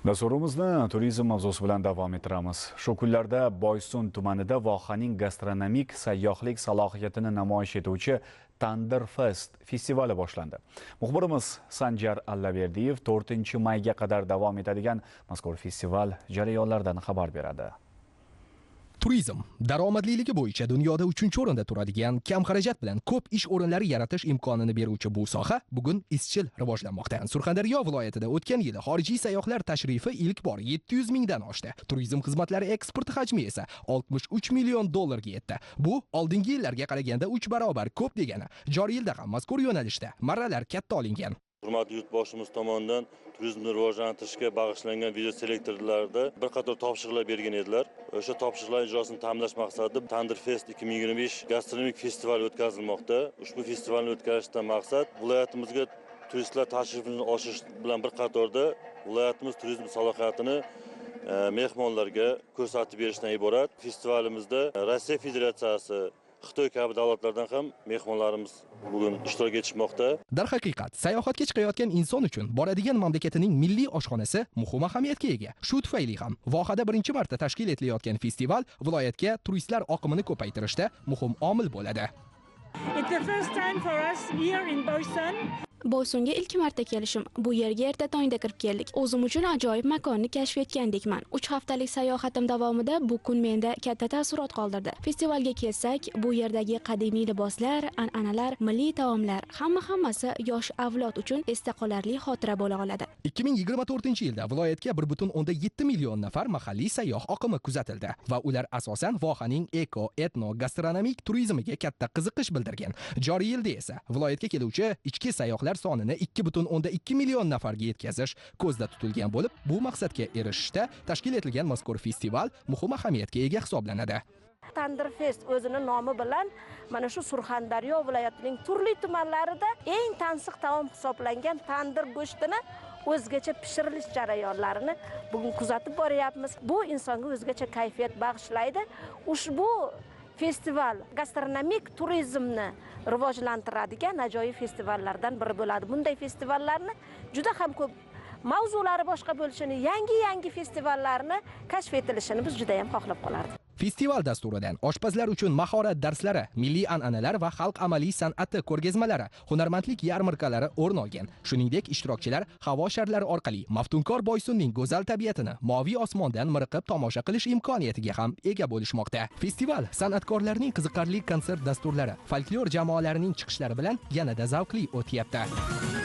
Dasturimizni turizm mavzusi bilan davom ettiramiz. Shu kunlarda Boysun tumanida vohaning gastronomik sayyohlik salohiyatini namoyish etuvchi Tandir Fest festivali boshlandi. Muxbirimiz Sanjar Allaberdiyev 4-mayga qadar davom etadigan mazkur festival jarayonlaridan xabar beradi. Turizm daromadliligi bo'yicha dunyoda 3-o'rinda turadigan, kam xarajat bilan ko'p ish o'rinlari yaratish imkonini beruvchi bu soha bugun izchil rivojlanmoqda. Surxondaryo viloyatida o'tgan yili xorijiy sayyohlar tashrifi ilk bor 700 mingdan oshdi. Turizm xizmatlari eksporti hajmi esa 63 million dollarga yetdi. Bu oldingi yillarga qaraganda 3 barobar ko'p degani. Joriy yilda ham mazkur yo'nalishda marralar katta olingan. Hurmatli yurtboshimiz tomonidan turizmni rivojlantirishga bag'ishlangan video selektorlarda bir qator topshiriqlar bergan edilar. O'sha topshiriqlar ijrosini ta'minlash maqsadida Tandir Fest 2025 gastronomik festivali o'tkazilmoqda. Ushbu festivalni o'tkazishdan maqsad viloyatimizga turistlar tashrifini oshirish bilan bir qatorda viloyatimiz turizm salohiyatini mehmonlarga ko'rsatib berishdan iborat. Festivalimizda Rossiya Federatsiyasi, Xitoy kabi davlatlardan ham mehmonlarimiz bugun ishtirok etishmoqda. Darhaqiqat, sayohatga chiqayotgan inson uchun boradigan mamlakatining milliy oshxonasi muhim ahamiyatga ega. Shu tufayli ham vohada birinchi marta tashkil etilayotgan festival viloyatga turistlar oqimini ko'paytirishda muhim omil bo'ladi. It's the first time for us here in Boysun. Boysunga ilk marta kelishim. Bu yerga erta tongda kirib keldik. O'zim uchun ajoyib makonni kashf etgandekman. 3 haftalik sayohatim davomida bu kun menda katta taassurot qoldirdi. Festivalga kelsak, bu yerdagi qadimiy liboslar, an'analar, milliy taomlar, hammasi yosh avlod uchun esda qolarli xotira bo'la oladi. 2024-yilda viloyatga 1.7 million nafar mahalliy sayyoh oqimi kuzatildi va ular asosan vohaning eko, etno, gastronomik turizmiga katta qiziqish bildirgan. Joriy yilda esa viloyatga keluvchi ichki sayyohlar sonini 2.2 million nafarga yetkazish ko'zda tutilgan bo'lib, bu maqsadga erishishda tashkil etilgan mazkur festival muhim ahamiyatga ega hisoblanadi. Tandir Fest o'zining nomi bilan mana shu Surxondaryo viloyatining turli tumanlarida eng tansiq taom hisoblangan tandir go'shtini o'zgacha pishirilish jarayonlarini bugun kuzatib boryapmiz. Bu insonga o'zgacha kayfiyat bag'ishlaydi. Ushbu festival gastronomik turizmni rivojlantiradigan ajoyib festivallardan biri bo'ladi. Bunday festivallarni juda ham ko'p mavzulari boshqa bo'lishini, yangi festivallarni kashf etilishini biz juda ham xohlab qolardik. Festival dasturidan oshpazlar uchun mahorat darslari, milliy an'analar va xalq amaliy san'ati ko'rgazmalari, hunarmandlik yarmarkalari o'rin olgan. Shuningdek, ishtirokchilar havo sharlari orqali maftunkor Boysunning go'zal tabiatini moviy osmondan miriqib tomosha qilish imkoniyatiga ham ega bo'lishmoqda. Festival san'atkorlarning qiziqarli konsert dasturlari, folklor jamoalarining chiqishlari bilan yanada zavqli o'tyapti.